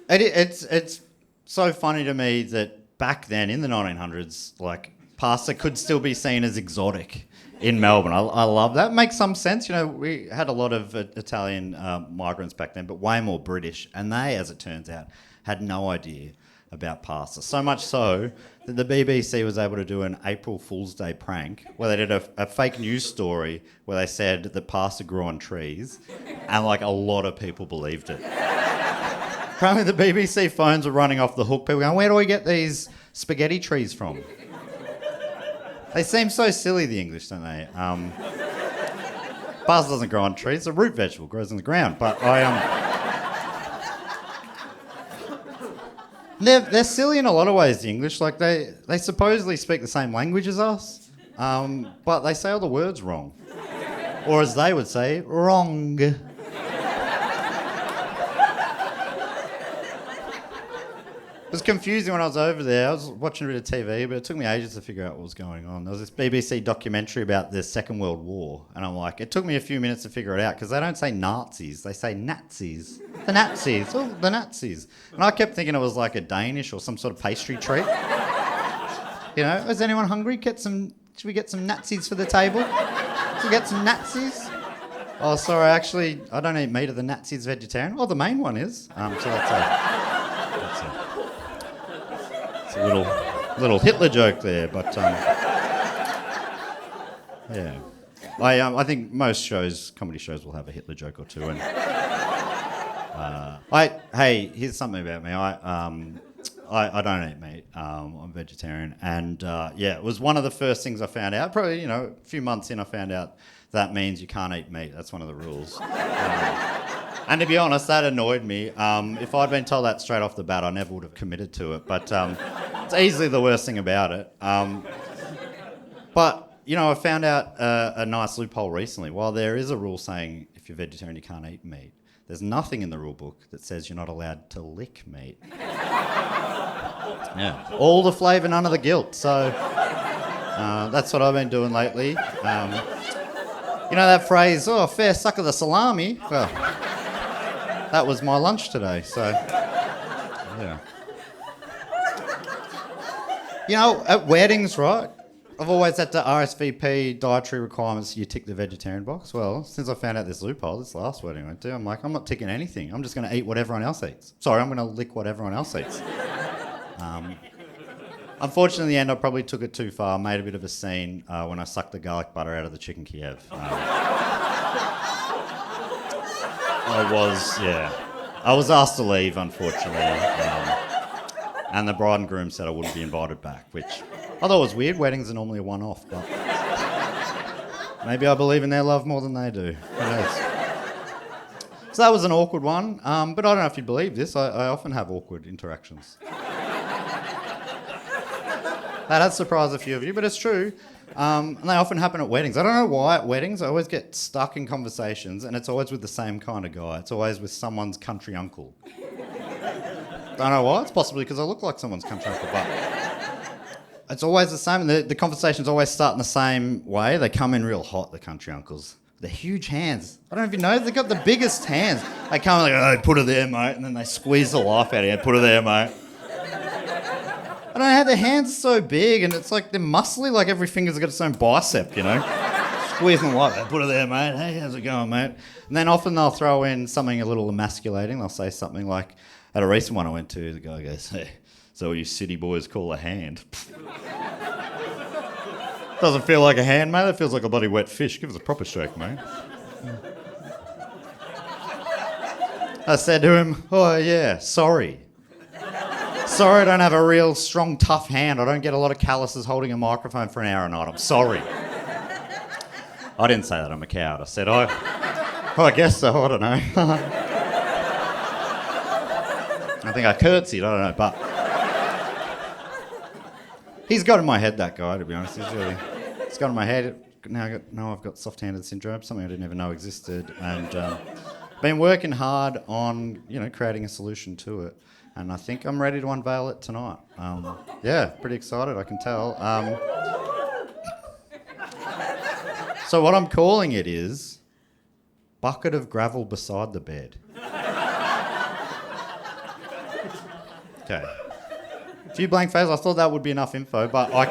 It's so funny to me that back then, in the 1900s, like, pasta could still be seen as exotic in Melbourne. I love that. It makes some sense. You know, we had a lot of Italian migrants back then, but way more British. And they, as it turns out, had no idea about pasta. So much so that the BBC was able to do an April Fool's Day prank where they did a fake news story where they said that pasta grew on trees, and like a lot of people believed it. Apparently the BBC phones were running off the hook. People going, "Where do we get these spaghetti trees from?" They seem so silly, the English, don't they? Pasta doesn't grow on trees. It's a root vegetable, grows in the ground. But they're silly in a lot of ways, the English. Like they supposedly speak the same language as us, but they say all the words wrong. Or as they would say, wrong. It was confusing when I was over there. I was watching a bit of TV, but it took me ages to figure out what was going on. There was this BBC documentary about the Second World War, and I'm like, it took me a few minutes to figure it out, because they don't say Nazis, they say Nazis. The Nazis, oh, the Nazis. And I kept thinking it was like a Danish or some sort of pastry treat. You know, is anyone hungry? Should we get some Nazis for the table? Should we get some Nazis? Oh, sorry, actually, I don't eat meat. Are the Nazis vegetarian? Oh, the main one is. So that's a little Hitler joke there, but yeah. I think most comedy shows will have a Hitler joke or two. And hey, here's something about me. I don't eat meat. I'm vegetarian, and yeah, it was one of the first things I found out. Probably, a few months in, I found out that means you can't eat meat. That's one of the rules. And to be honest, that annoyed me. If I'd been told that straight off the bat, I never would have committed to it. But it's easily the worst thing about it. But, I found out a nice loophole recently. While there is a rule saying if you're vegetarian, you can't eat meat, there's nothing in the rule book that says you're not allowed to lick meat. Yeah. All the flavour, none of the guilt. So that's what I've been doing lately. You know that phrase, "Oh, fair suck of the salami"? Well, that was my lunch today, so yeah. At weddings, right? I've always had to RSVP dietary requirements. You tick the vegetarian box. Well, since I found out this loophole, this last wedding I went to, I'm like, I'm not ticking anything. I'm just going to eat what everyone else eats. Sorry, I'm going to lick what everyone else eats. Unfortunately, in the end, I probably took it too far. Made a bit of a scene when I sucked the garlic butter out of the chicken Kiev. I was asked to leave, unfortunately. And the bride and groom said I wouldn't be invited back, which I thought was weird. Weddings are normally a one-off, but maybe I believe in their love more than they do. Who knows? So that was an awkward one, but I don't know if you'd believe this. I often have awkward interactions. That has surprised a few of you, but it's true. And they often happen at weddings. I don't know why at weddings I always get stuck in conversations, and it's always with the same kind of guy. It's always with someone's country uncle. Don't know why. It's possibly because I look like someone's country uncle, but it's always the same. The conversations always start in the same way. They come in real hot, the country uncles. They're huge hands. I don't know if you know, they've got the biggest hands. They come like, "Oh, put her there, mate," and then they squeeze the life out of you. "Put her there, mate." I don't know how their hands are so big, and it's like they're muscly, like every finger's got its own bicep, Squeezing the life out. "Put her there, mate. Hey, how's it going, mate?" And then often they'll throw in something a little emasculating. They'll say something like, at a recent one I went to, the guy goes, "Hey, so what you city boys call a hand?" Doesn't feel like a hand, mate. It feels like a bloody wet fish. Give us a proper shake, mate. I said to him, "Oh, yeah, sorry. Sorry I don't have a real strong, tough hand. I don't get a lot of calluses holding a microphone for an hour a night. I'm sorry." I didn't say that. I'm a coward. I said, I guess so. I don't know. I think I curtsied, I don't know, but... He's got in my head, that guy, to be honest. He's got in my head. Now I've got soft-handed syndrome, something I didn't even know existed, and been working hard on, creating a solution to it. And I think I'm ready to unveil it tonight. Yeah, pretty excited, I can tell. So what I'm calling it is bucket of gravel beside the bed. Okay. A few blank faces. I thought that would be enough info, but I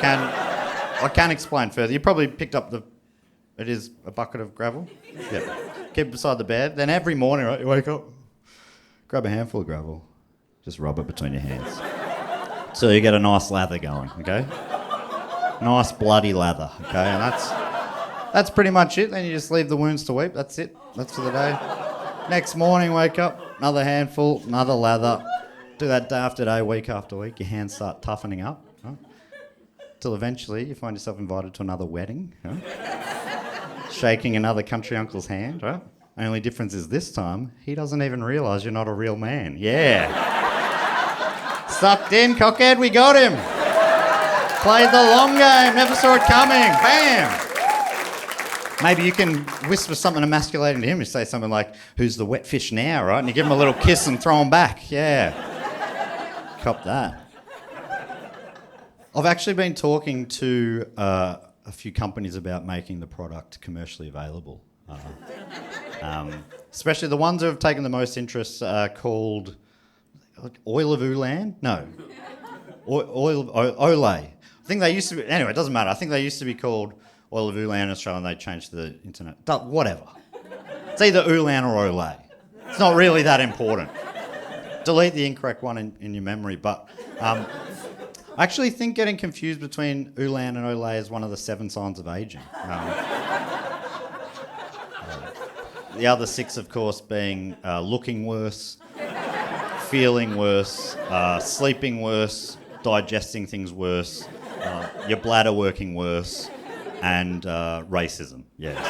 can explain further. You probably picked up it is a bucket of gravel. Yeah. Keep it beside the bed. Then every morning, right, you wake up, grab a handful of gravel, just rub it between your hands. So you get a nice lather going, okay? Nice bloody lather, okay? And that's pretty much it. Then you just leave the wounds to weep. That's it. That's for the day. Next morning, wake up, another handful, another lather. Do that day after day, week after week. Your hands start toughening up, right? Till eventually you find yourself invited to another wedding, right? Shaking another country uncle's hand, right? Only difference is this time, he doesn't even realise you're not a real man. Yeah. Sucked in, cockhead, we got him. Played the long game, never saw it coming. Bam! Maybe you can whisper something emasculating to him. You say something like, "Who's the wet fish now?" Right? And you give him a little kiss and throw him back. Yeah. Cop that. I've actually been talking to a few companies about making the product commercially available. Especially the ones who have taken the most interest are called Oil of Ulan? No. Oil of Olay. I think they used to be... Anyway, it doesn't matter. I think they used to be called Oil of Ulan in Australia and they changed to the internet. Whatever. It's either Ulan or Olay. It's not really that important. Delete the incorrect one in your memory, but I actually think getting confused between Ulan and Olay is one of the 7 signs of ageing. The other 6, of course, being looking worse, feeling worse, sleeping worse, digesting things worse, your bladder working worse, and racism. Yeah.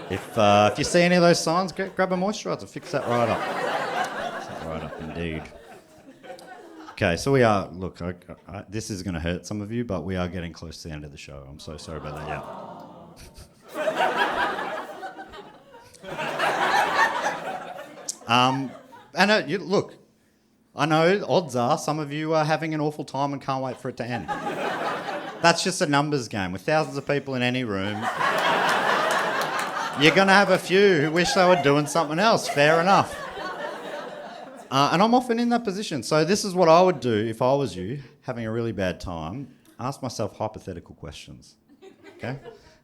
So if you see any of those signs, grab a moisturiser, fix that right up. Fix that right up, indeed. Okay, so we are... Look, this is going to hurt some of you, but we are getting close to the end of the show. I'm so sorry about that. Yeah. And look, I know odds are some of you are having an awful time and can't wait for it to end. That's just a numbers game. With thousands of people in any room, you're going to have a few who wish they were doing something else. Fair enough. And I'm often in that position. So this is what I would do if I was you, having a really bad time. Ask myself hypothetical questions. Okay?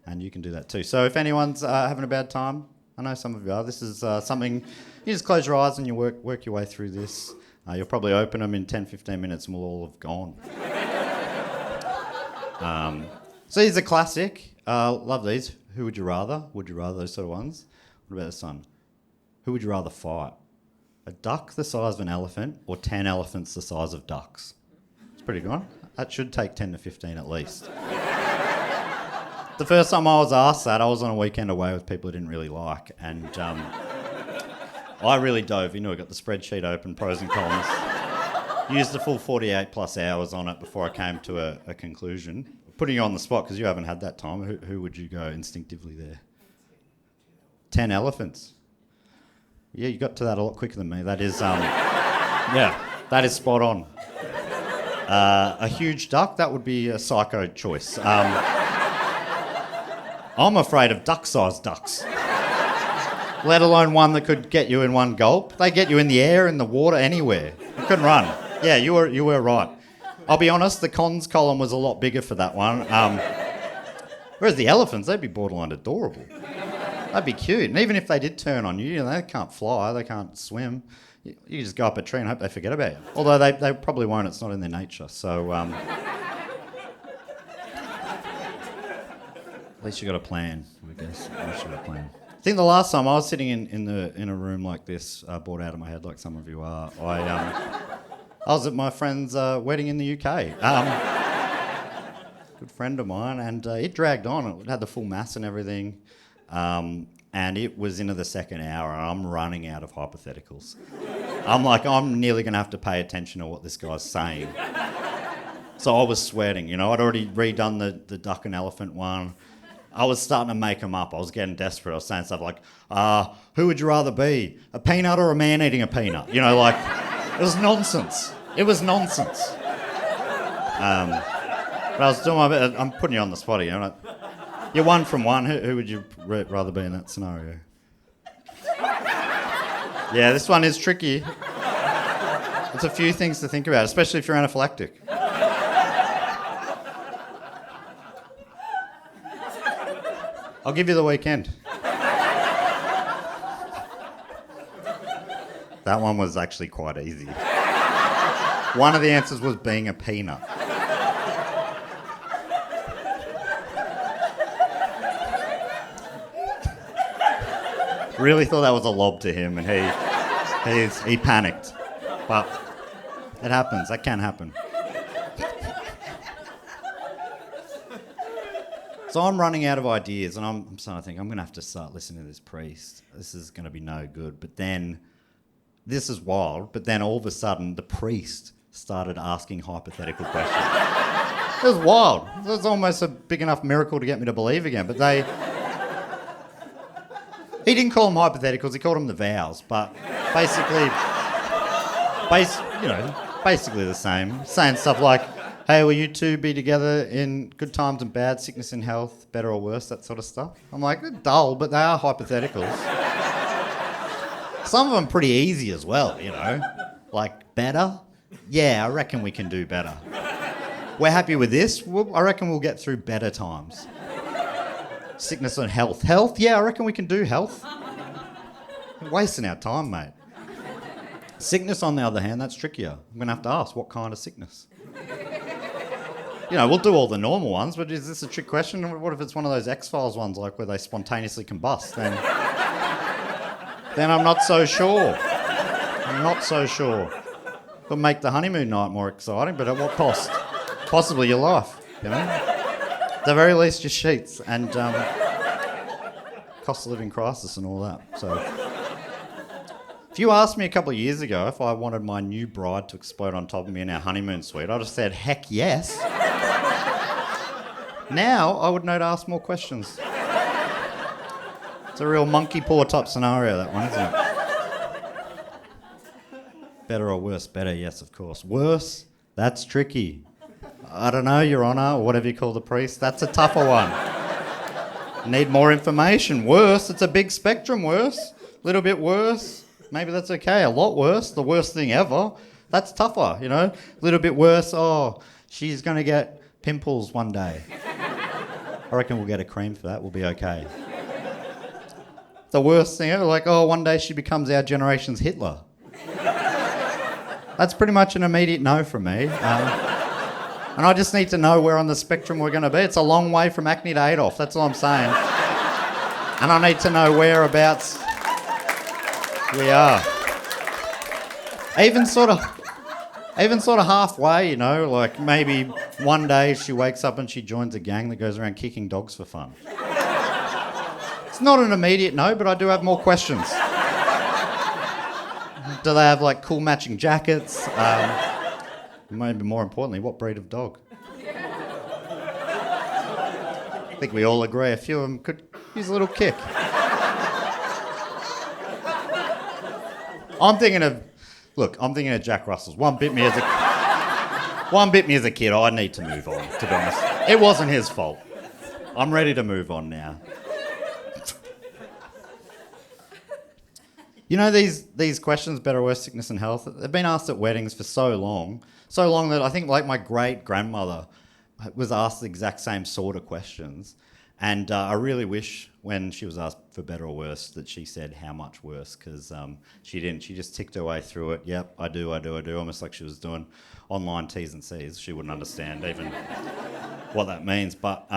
And you can do that too. So if anyone's having a bad time, I know some of you are, this is something... You just close your eyes and you work your way through this. You'll probably open them in 10, 15 minutes and we'll all have gone. So these are classic. Love these. Who would you rather? Would you rather, those sort of ones? What about this one? Who would you rather fight? A duck the size of an elephant or 10 elephants the size of ducks? It's pretty good. That should take 10 to 15 at least. The first time I was asked that, I was on a weekend away with people I didn't really like, and I really dove into it. I got the spreadsheet open, pros and cons. Used the full 48 plus hours on it before I came to a conclusion. Putting you on the spot because you haven't had that time. Who would you go instinctively there? 10 elephants. Yeah, you got to that a lot quicker than me. That is, yeah, that is spot on. A huge duck, that would be a psycho choice. I'm afraid of duck-sized ducks, let alone one that could get you in one gulp. They get you in the air, in the water, anywhere. You couldn't run. Yeah, you were right. I'll be honest, the cons column was a lot bigger for that one. Whereas the elephants, they'd be borderline adorable. That'd be cute. And even if they did turn on you, they can't fly, they can't swim. You just go up a tree and hope they forget about you. Although they probably won't, it's not in their nature. So at least you got a plan, I guess. At least you got a plan. I think the last time I was sitting in a room like this, bored out of my head like some of you are, I was at my friend's wedding in the UK. Good friend of mine, and it dragged on. It had the full mass and everything. And it was into the second hour, and I'm running out of hypotheticals. I'm like, I'm nearly going to have to pay attention to what this guy's saying. So I was sweating, you know. I'd already redone the duck and elephant one. I was starting to make them up. I was getting desperate. I was saying stuff like, who would you rather be, a peanut or a man eating a peanut? You know, like, it was nonsense. It was nonsense. But I was doing my bit. I'm putting you on the spot here. Like, you're one from one. Who would you rather be in that scenario? Yeah, this one is tricky. There's a few things to think about, especially if you're anaphylactic. I'll give you the weekend. That one was actually quite easy. One of the answers was being a peanut. Really thought that was a lob to him, and he panicked. But it happens. That can happen. So I'm running out of ideas, and I'm starting to think I'm going to have to start listening to this priest. This is going to be no good. But then, this is wild. But then all of a sudden, the priest started asking hypothetical questions. It was wild. It was almost a big enough miracle to get me to believe again. But he didn't call them hypotheticals, he called them the vows, but basically the same. Saying stuff like, hey, will you two be together in good times and bad, sickness and health, better or worse, that sort of stuff. I'm like, they're dull, but they are hypotheticals. Some of them pretty easy as well, you know. Like, better? Yeah, I reckon we can do better. We're happy with this? I reckon we'll get through better times. Sickness and health. Health? Yeah, I reckon we can do health. We're wasting our time, mate. Sickness, on the other hand, that's trickier. I'm going to have to ask, what kind of sickness? You know, we'll do all the normal ones, but is this a trick question? What if it's one of those X-Files ones, like where they spontaneously combust? Then I'm not so sure. I'm not so sure. It'll make the honeymoon night more exciting, but at what cost? Possibly your life, you know? At the very least, your sheets and cost of living crisis and all that. So, if you asked me a couple of years ago if I wanted my new bride to explode on top of me in our honeymoon suite, I'd have said, heck yes. Now, I would know to ask more questions. It's a real monkey paw type scenario, that one, isn't it? Better or worse? Better, yes, of course. Worse? That's tricky. I don't know, Your Honour, or whatever you call the priest. That's a tougher one. Need more information. Worse? It's a big spectrum. Worse? A little bit worse? Maybe that's okay. A lot worse? The worst thing ever? That's tougher, you know? A little bit worse. Oh, she's going to get pimples one day. I reckon we'll get a cream for that. We'll be okay. The worst thing ever, like, oh, one day she becomes our generation's Hitler. That's pretty much an immediate no from me. And I just need to know where on the spectrum we're going to be. It's a long way from acne to Adolf, that's all I'm saying. And I need to know whereabouts we are. Even sort of halfway, you know, like maybe one day she wakes up and she joins a gang that goes around kicking dogs for fun. It's not an immediate no, but I do have more questions. Do they have like cool matching jackets? Maybe more importantly, what breed of dog? I think we all agree a few of them could use a little kick. I'm thinking of Jack Russell's. One bit me as a kid. I need to move on, to be honest. It wasn't his fault. I'm ready to move on now. You know, these questions, better or worse, sickness and health, they've been asked at weddings for so long that I think like my great-grandmother was asked the exact same sort of questions. And I really wish when she was asked for better or worse that she said how much worse, because she didn't. She just ticked her way through it. Yep, I do, almost like she was doing online T's and C's. She wouldn't understand even what that means. But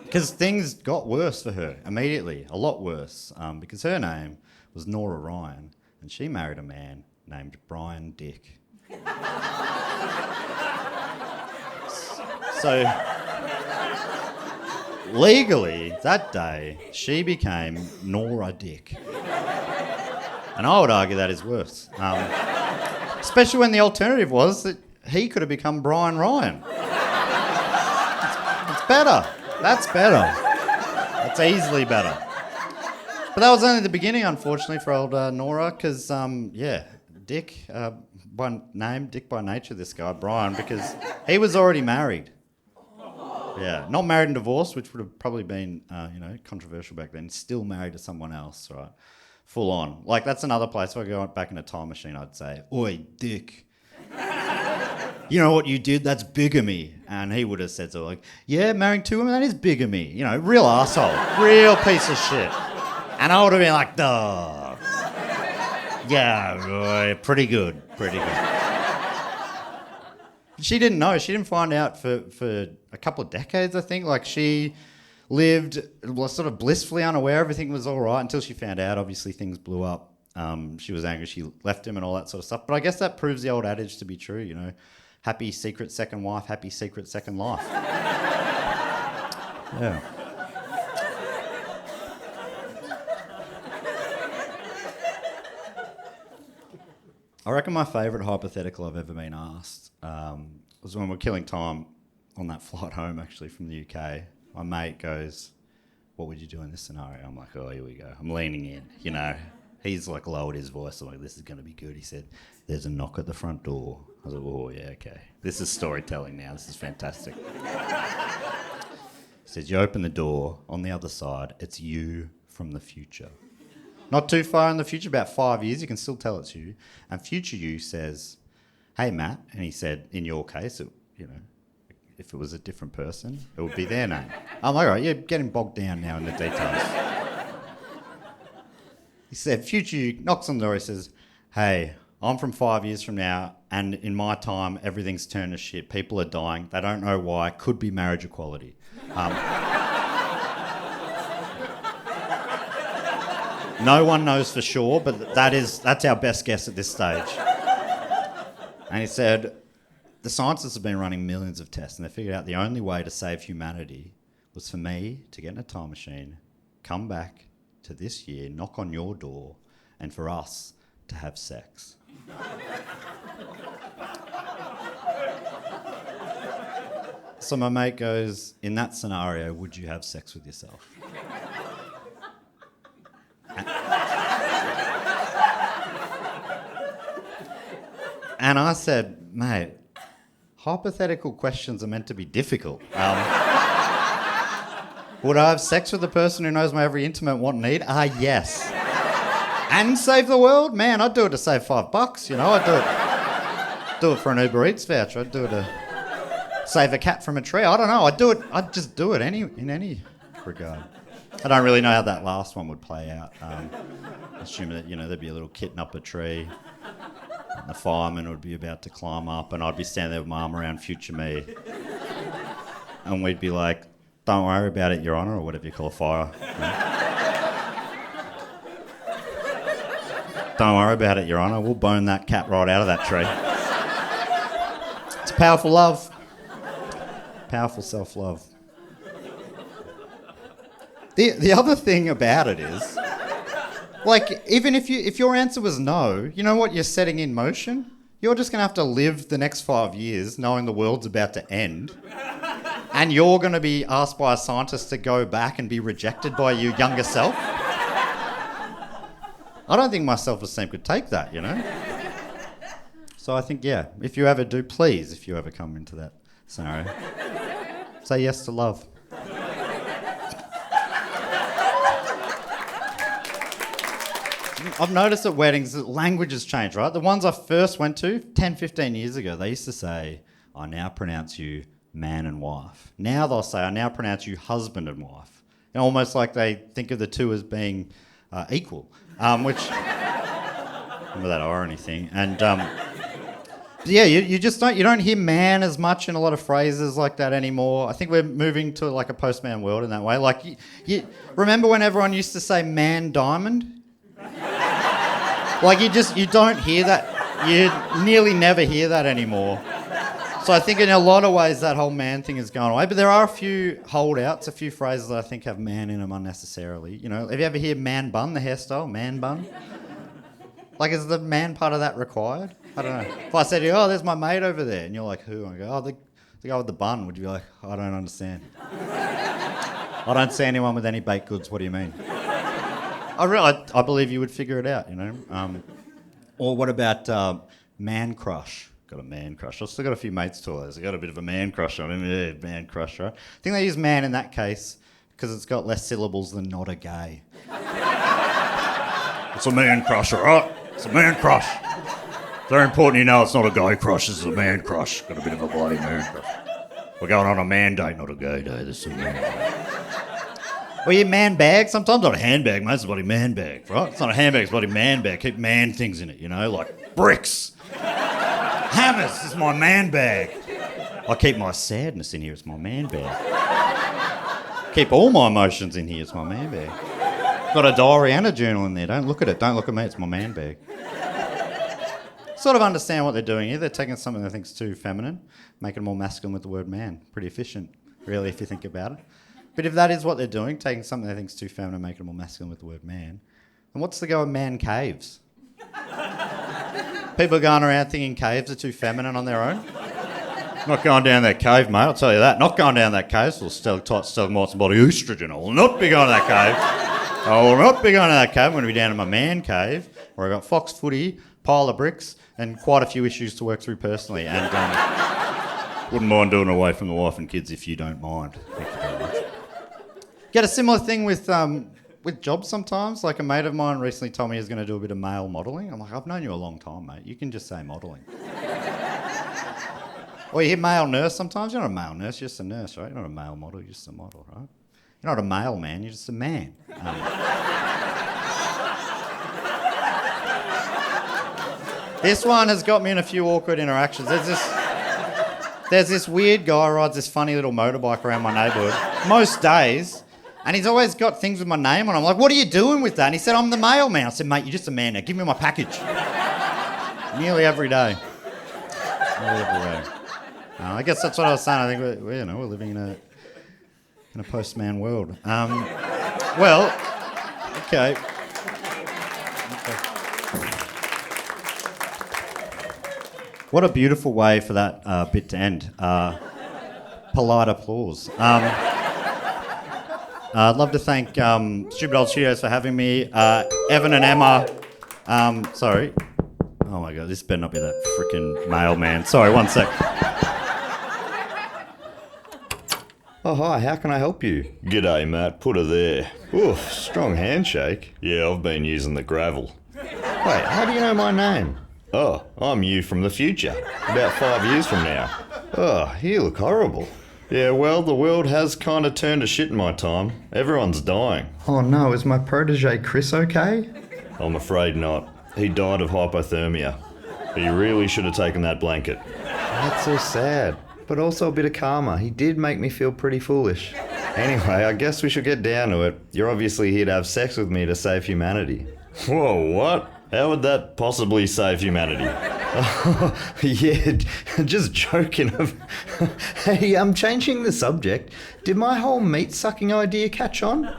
because things got worse for her immediately, a lot worse, because her name was Nora Ryan, and she married a man named Brian Dick. So, legally, that day, she became Nora Dick. And I would argue that is worse. Especially when the alternative was that he could have become Brian Ryan. It's better. That's better. That's easily better. But that was only the beginning, unfortunately, for old Nora, because, Dick, by name, Dick by nature, this guy, Brian, because he was already married. Yeah, not married and divorced, which would have probably been, controversial back then. Still married to someone else, right? Full on. Like, that's another place. If I go back in a time machine, I'd say, "Oi, Dick. You know what you did? That's bigamy." And he would have said so, like, "Yeah, marrying two women, that is bigamy." You know, real arsehole. Real piece of shit. And I would have been like, "Duh. Yeah, Roy, pretty good. She didn't know. She didn't find out for a couple of decades, I think. Like, she lived sort of blissfully unaware everything was all right until she found out. Obviously, things blew up. She was angry. She left him and all that sort of stuff. But I guess that proves the old adage to be true, you know. Happy secret second wife, happy secret second life. Yeah. I reckon my favourite hypothetical I've ever been asked was when we're killing time on that flight home, actually, from the UK. My mate goes, "What would you do in this scenario?" I'm like, "Oh, here we go." I'm leaning in, you know. He's like lowered his voice. I'm like, "This is going to be good." He said, "There's a knock at the front door." I was like, "Oh, yeah, okay. This is storytelling now. This is fantastic." He says, "You open the door. On the other side, it's you from the future. Not too far in the future, about 5 years, you can still tell it's you. And future you says, 'Hey, Matt,' and he said, in your case, if it was a different person, it would be their name." I'm like, "All right, you're getting bogged down now in the details." He said, future you knocks on the door, he says, "Hey, I'm from 5 years from now, and in my time, everything's turned to shit. People are dying. They don't know why. Could be marriage equality. No one knows for sure, but that's our best guess at this stage." And he said, "The scientists have been running millions of tests, and they figured out the only way to save humanity was for me to get in a time machine, come back to this year, knock on your door, and for us to have sex." So my mate goes, "In that scenario, would you have sex with yourself?" And I said, "Mate, hypothetical questions are meant to be difficult. Would I have sex with the person who knows my every intimate want and need? Yes. And save the world? Man, I'd do it to save $5, you know. I'd do it for an Uber Eats voucher. I'd do it to save a cat from a tree. I don't know. I'd just do it in any regard." I don't really know how that last one would play out. Assuming that, there'd be a little kitten up a tree. And the fireman would be about to climb up, and I'd be standing there with my arm around future me. And we'd be like, "Don't worry about it, Your Honour," or whatever you call a fire. "Don't worry about it, Your Honour. We'll bone that cat right out of that tree." It's powerful love. Powerful self-love. The other thing about it is, like, even if your answer was no, you know what you're setting in motion? You're just going to have to live the next 5 years knowing the world's about to end, and you're going to be asked by a scientist to go back and be rejected by your younger self. I don't think my self-esteem could take that, you know? So I think, yeah, if you ever come into that scenario, say yes to love. I've noticed at weddings that language has changed, right? The ones I first went to 10, 15 years ago, they used to say, "I now pronounce you man and wife." Now they'll say, "I now pronounce you husband and wife." Almost like they think of the two as being equal, which... remember that irony thing. And yeah, you just don't hear man as much in a lot of phrases like that anymore. I think we're moving to like a post-man world in that way. Like, you remember when everyone used to say man diamond? Like, you don't hear that. You nearly never hear that anymore. So I think in a lot of ways that whole man thing has gone away. But there are a few holdouts, a few phrases that I think have man in them unnecessarily. You know, have you ever heard man bun, the hairstyle? Man bun? Like, is the man part of that required? I don't know. If I said to you, oh, there's my mate over there, and you're like, who? And I go, oh, the guy with the bun. Would you be like, I don't understand. I don't see anyone with any baked goods. What do you mean? I believe you would figure it out, you know. Or what about man crush? Got a man crush. I've still got a few mates to us. I got a bit of a man crush on him. Yeah, man crush, right? I think they use man in that case because it's got less syllables than not a gay. It's a man crush, all right? It's a man crush. Very important you know it's not a guy crush, it's a man crush. Got a bit of a bloody man crush. We're going on a man day, not a gay day. This is a man day. Well, your man bag, sometimes not a handbag, mate, it's a bloody man bag, right? It's not a handbag, it's a bloody man bag. Keep man things in it, you know, like bricks. Hammers, this is my man bag. I keep my sadness in here, it's my man bag. Keep all my emotions in here, it's my man bag. Got a diary and a journal in there, don't look at it, don't look at me, it's my man bag. Sort of understand what they're doing here. They're taking something they think is too feminine, making it more masculine with the word man. Pretty efficient, really, if you think about it. But if that is what they're doing, taking something they think is too feminine, making it more masculine with the word man, then what's the go of man caves? People are going around thinking caves are too feminine on their own. Not going down that cave, mate, I'll tell you that. Not going down that cave, so stalagmites and body oestrogen. I will not be going to that cave. I will not be going to that cave. I'm going to be down in my man cave, where I've got fox footy, pile of bricks, and quite a few issues to work through personally. And wouldn't mind doing it away from the wife and kids if you don't mind. Thank you very much. Get a similar thing with jobs sometimes. Like a mate of mine recently told me he's going to do a bit of male modelling. I'm like, I've known you a long time, mate. You can just say modelling. Or you hear male nurse sometimes. You're not a male nurse, you're just a nurse, right? You're not a male model, you're just a model, right? You're not a male man, you're just a man. This one has got me in a few awkward interactions. There's this weird guy who rides this funny little motorbike around my neighbourhood most days, and he's always got things with my name on. I'm like, what are you doing with that? And he said, I'm the mailman. I said, mate, you're just a man now. Give me my package. Nearly every day. Nearly every day. I guess that's what I was saying. I think we're living in a post-man world. Well, okay. What a beautiful way for that bit to end. Polite applause. I'd love to thank Stupid Old Studios for having me. Evan and Emma. Sorry. Oh my God, this better not be that frickin' mailman. Sorry, one sec. Oh, hi, how can I help you? G'day, Matt. Put her there. Oof, strong handshake. Yeah, I've been using the gravel. Wait, how do you know my name? Oh, I'm you from the future. About 5 years from now. Oh, you look horrible. Yeah, well, the world has kind of turned to shit in my time. Everyone's dying. Oh no, is my protege Chris okay? I'm afraid not. He died of hypothermia. He really should have taken that blanket. That's so sad. But also a bit of karma. He did make me feel pretty foolish. Anyway, I guess we should get down to it. You're obviously here to have sex with me to save humanity. Whoa, what? How would that possibly save humanity? Yeah, just joking. Hey, I'm changing the subject. Did my whole meat-sucking idea catch on?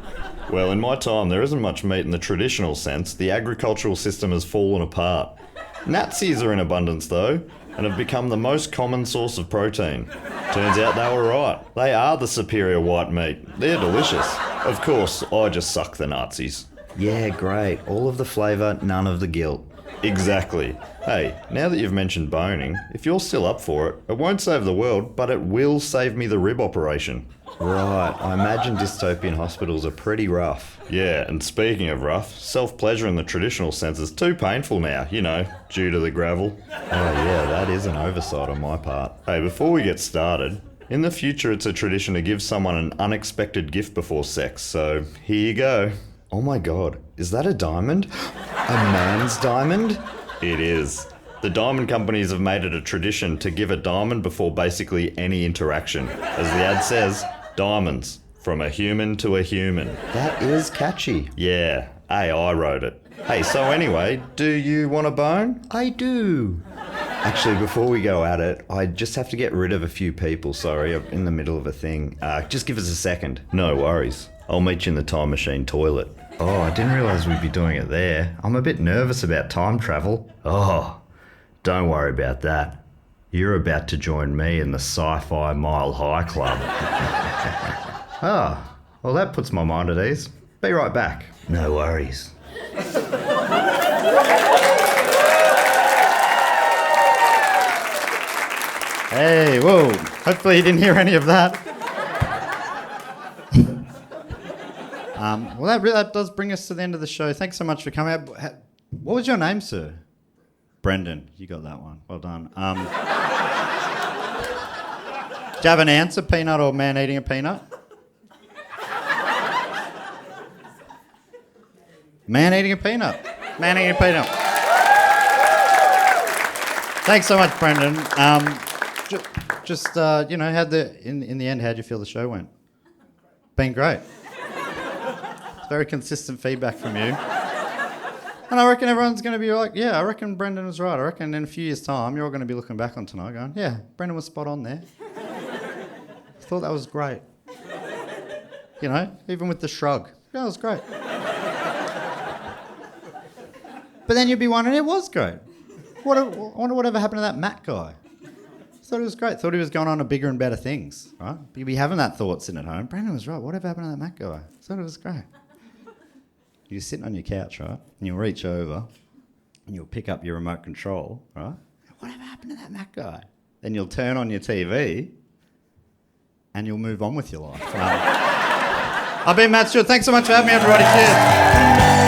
Well, in my time, there isn't much meat in the traditional sense. The agricultural system has fallen apart. Nazis are in abundance, though, and have become the most common source of protein. Turns out they were right. They are the superior white meat. They're delicious. Of course, I just suck the Nazis. Yeah, great. All of the flavour, none of the guilt. Exactly. Hey, now that you've mentioned boning, if you're still up for it, it won't save the world, but it will save me the rib operation. Right, I imagine dystopian hospitals are pretty rough. Yeah, and speaking of rough, self-pleasure in the traditional sense is too painful now, you know, due to the gravel. Oh yeah, that is an oversight on my part. Hey, before we get started, in the future it's a tradition to give someone an unexpected gift before sex, so here you go. Oh my God, is that a diamond? A man's diamond? It is. The diamond companies have made it a tradition to give a diamond before basically any interaction. As the ad says, diamonds, from a human to a human. That is catchy. Yeah, AI wrote it. Hey, so anyway, do you want a bone? I do. Actually, before we go at it, I just have to get rid of a few people, sorry, I'm in the middle of a thing. Just give us a second. No worries. I'll meet you in the time machine toilet. Oh, I didn't realise we'd be doing it there. I'm a bit nervous about time travel. Oh, don't worry about that. You're about to join me in the Sci-Fi Mile High Club. Oh, well that puts my mind at ease. Be right back. No worries. Hey, whoa. Hopefully you didn't hear any of that. Well, that does bring us to the end of the show. Thanks so much for coming out. What was your name, sir? Brendan. You got that one. Well done. Do you have an answer, peanut or man eating a peanut? Man eating a peanut. Man eating a peanut. Thanks so much, Brendan. In the end, how'd you feel the show went? Been great. Very consistent feedback from you. And I reckon everyone's going to be like, yeah, I reckon Brendan was right. I reckon in a few years' time, you're all going to be looking back on tonight going, yeah, Brendan was spot on there. I thought that was great. You know, even with the shrug. Yeah, it was great. But then you'd be wondering, it was great. I wonder whatever happened to that Matt guy. Thought it was great. Thought he was going on to bigger and better things, right? You'd be having that thought sitting at home. Brendan was right. Whatever happened to that Matt guy? Thought it was great. You're sitting on your couch, right? And you'll reach over and you'll pick up your remote control, right? Whatever happened to that Matt guy? Then you'll turn on your TV and you'll move on with your life. I've been Matt Stewart. Thanks so much for having me, everybody. Cheers.